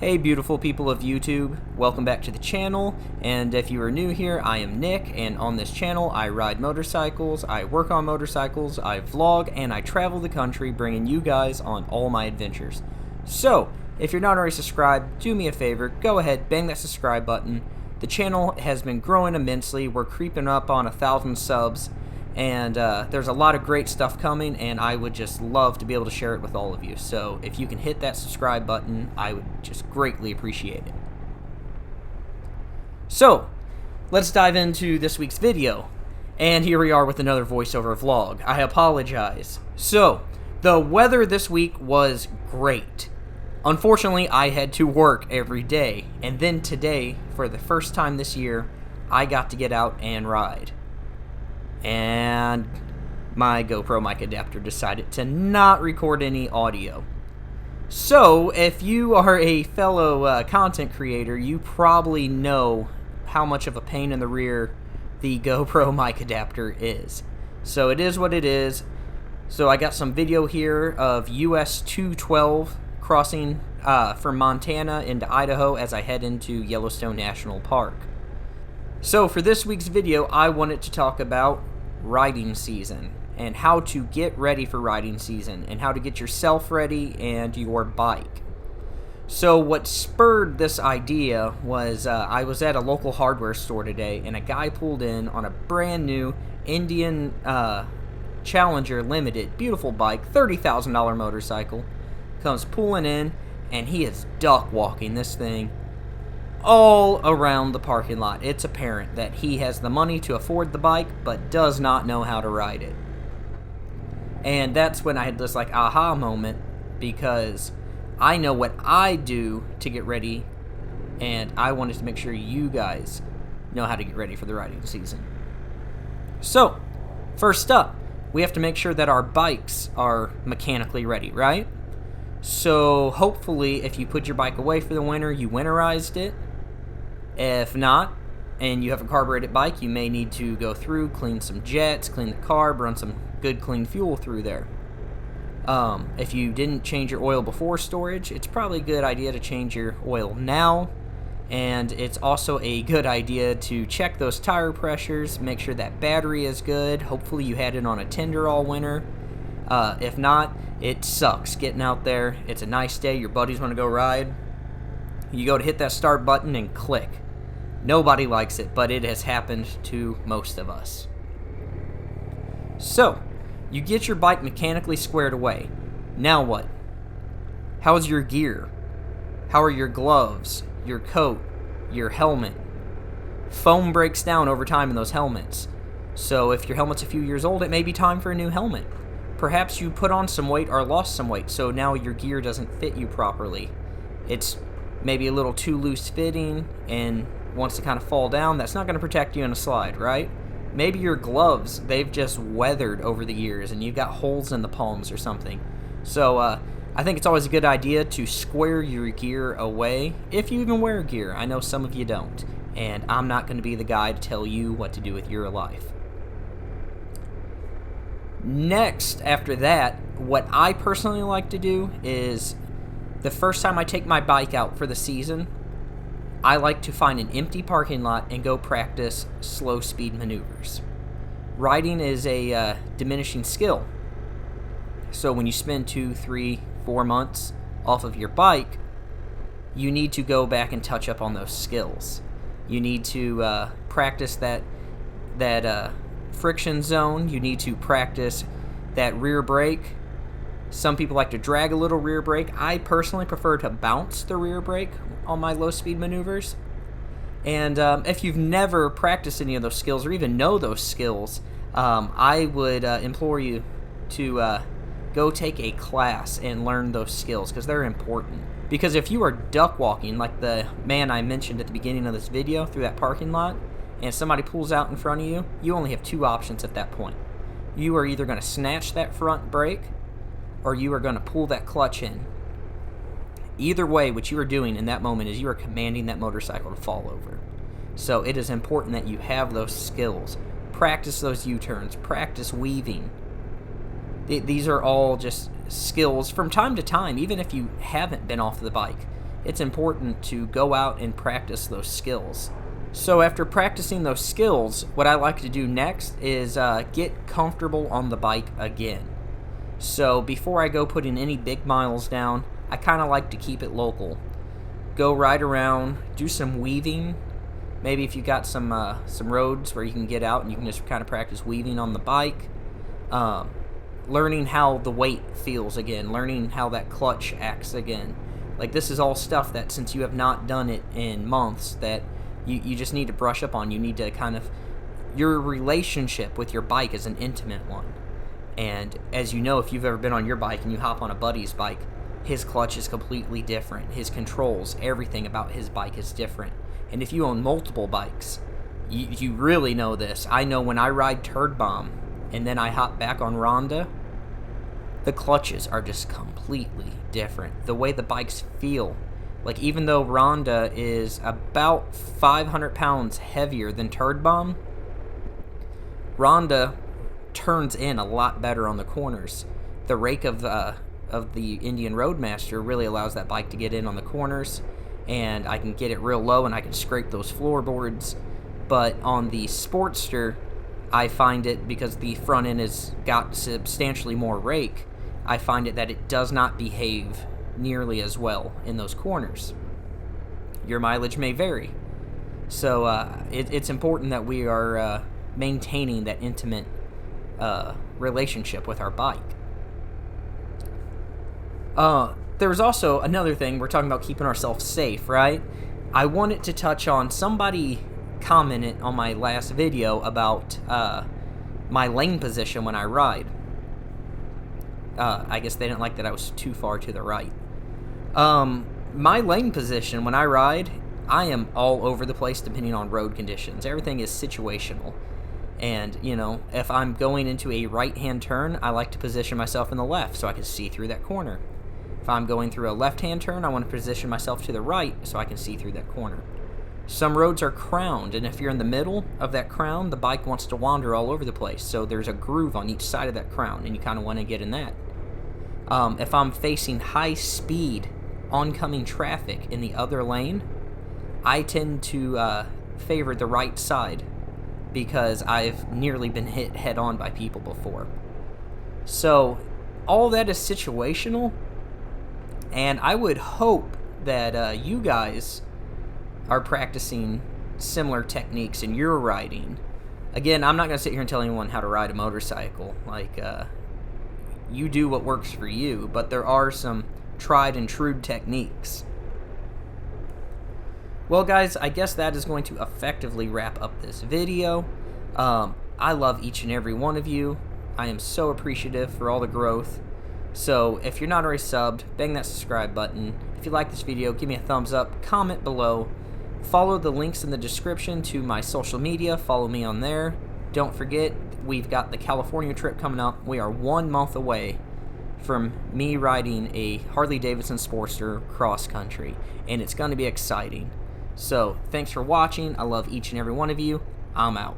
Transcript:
Hey beautiful people of YouTube, welcome back to the channel, and if you are new here, I am Nick, and on this channel I ride motorcycles, I work on motorcycles, I vlog, and I travel the country bringing you guys on all my adventures. So, if you're not already subscribed, do me a favor, go ahead, bang that subscribe button. The channel has been growing immensely, we're creeping up on 1,000 subs, and there's a lot of great stuff coming, and I would just love to be able to share it with all of you. So if you can hit that subscribe button, I would just greatly appreciate it. So let's dive into this week's video, and here we are with another voiceover vlog. I apologize. So the weather this week was great. Unfortunately, I had to work every day, and then today, for the first time this year, I got to get out and ride. And my GoPro mic adapter decided to not record any audio. So, if you are a fellow content creator, you probably know how much of a pain in the rear the GoPro mic adapter is. So it is what it is. So I got some video here of US 212 crossing from Montana into Idaho as I head into Yellowstone National Park. So for this week's video, I wanted to talk about riding season and how to get ready for riding season and how to get yourself ready and your bike. So what spurred this idea was I was at a local hardware store today and a guy pulled in on a brand new Indian Challenger Limited, beautiful bike, $30,000 motorcycle, comes pulling in and he is duck walking this thing all around the parking lot. It's apparent that he has the money to afford the bike, but does not know how to ride it. And that's when I had this like aha moment, because I know what I do to get ready, and I wanted to make sure you guys know how to get ready for the riding season. So, first up, we have to make sure that our bikes are mechanically ready, right? So hopefully if you put your bike away for the winter, you winterized it. If not, and you have a carbureted bike, you may need to go through, clean some jets, clean the carb, run some good clean fuel through there. If you didn't change your oil before storage, it's probably a good idea to change your oil now. And it's also a good idea to check those tire pressures, make sure that battery is good. Hopefully you had it on a tender all winter. If not, it sucks getting out there. It's a nice day, your buddies want to go ride. You go to hit that start button and click. Nobody likes it, but it has happened to most of us. So, you get your bike mechanically squared away. Now what? How's your gear? How are your gloves, your coat, your helmet? Foam breaks down over time in those helmets. So if your helmet's a few years old, it may be time for a new helmet. Perhaps you put on some weight or lost some weight, so now your gear doesn't fit you properly. It's maybe a little too loose fitting and wants to kind of fall down. That's not going to protect you in a slide, right? Maybe your gloves, they've just weathered over the years and you've got holes in the palms or something. So I think it's always a good idea to square your gear away, if you even wear gear. I know some of you don't, and I'm not going to be the guy to tell you what to do with your life. Next, after that, what I personally like to do is the first time I take my bike out for the season, I like to find an empty parking lot and go practice slow speed maneuvers. Riding is a diminishing skill. So when you spend 2, 3, 4 months off of your bike, you need to go back and touch up on those skills. You need to practice that friction zone. You need to practice that rear brake. Some people like to drag a little rear brake. I personally prefer to bounce the rear brake on my low-speed maneuvers. And if you've never practiced any of those skills or even know those skills, I would implore you to go take a class and learn those skills, because they're important. Because if you are duck walking, like the man I mentioned at the beginning of this video, through that parking lot, and somebody pulls out in front of you, you only have 2 options at that point. You are either going to snatch that front brake, or you are going to pull that clutch in. Either way, what you are doing in that moment is you are commanding that motorcycle to fall over. So it is important that you have those skills. Practice those U-turns. Practice weaving. These are all just skills from time to time, even if you haven't been off the bike. it's important to go out and practice those skills. So after practicing those skills, what I like to do next is get comfortable on the bike again. So before I go putting any big miles down, I kind of like to keep it local. Go ride around, do some weaving. Maybe if you got some roads where you can get out and you can just kind of practice weaving on the bike. Learning how the weight feels again, learning how that clutch acts again. Like, this is all stuff that, since you have not done it in months, that you just need to brush up on. You need to kind of, your relationship with your bike is an intimate one. And as you know, if you've ever been on your bike and you hop on a buddy's bike, his clutch is completely different. His controls, everything about his bike is different. And if you own multiple bikes, you really know this. I know when I ride Turd Bomb and then I hop back on Ronda, the clutches are just completely different. The way the bikes feel. Like, even though Ronda is about 500 pounds heavier than Turd Bomb, Ronda turns in a lot better on the corners. The rake of the Indian Roadmaster really allows that bike to get in on the corners, and I can get it real low and I can scrape those floorboards. But on the Sportster, I find it, because the front end has got substantially more rake, I find it that it does not behave nearly as well in those corners. Your mileage may vary. So it's important that we are maintaining that intimate relationship with our bike. There's also another thing. We're talking about keeping ourselves safe, right? I wanted to touch on, somebody commented on my last video about my lane position when I ride. I guess they didn't like that I was too far to the right. My lane position when I ride, I am all over the place depending on road conditions. Everything is situational. And, you know, if I'm going into a right-hand turn, I like to position myself in the left so I can see through that corner. If I'm going through a left-hand turn, I want to position myself to the right so I can see through that corner. Some roads are crowned, and if you're in the middle of that crown, the bike wants to wander all over the place. So there's a groove on each side of that crown, and you kind of want to get in that. If I'm facing high-speed oncoming traffic in the other lane, I tend to favor the right side, because I've nearly been hit head-on by people before. So all that is situational, and I would hope that you guys are practicing similar techniques in your riding. Again, I'm not going to sit here and tell anyone how to ride a motorcycle. Like, you do what works for you, but there are some tried and true techniques. Well, guys, I guess that is going to effectively wrap up this video. I love each and every one of you. I am so appreciative for all the growth. So if you're not already subbed, bang that subscribe button. If you like this video, give me a thumbs up, comment below. Follow the links in the description to my social media. Follow me on there. Don't forget, we've got the California trip coming up. We are 1 month away from me riding a Harley-Davidson Sportster cross-country, and it's going to be exciting. So, thanks for watching. I love each and every one of you. I'm out.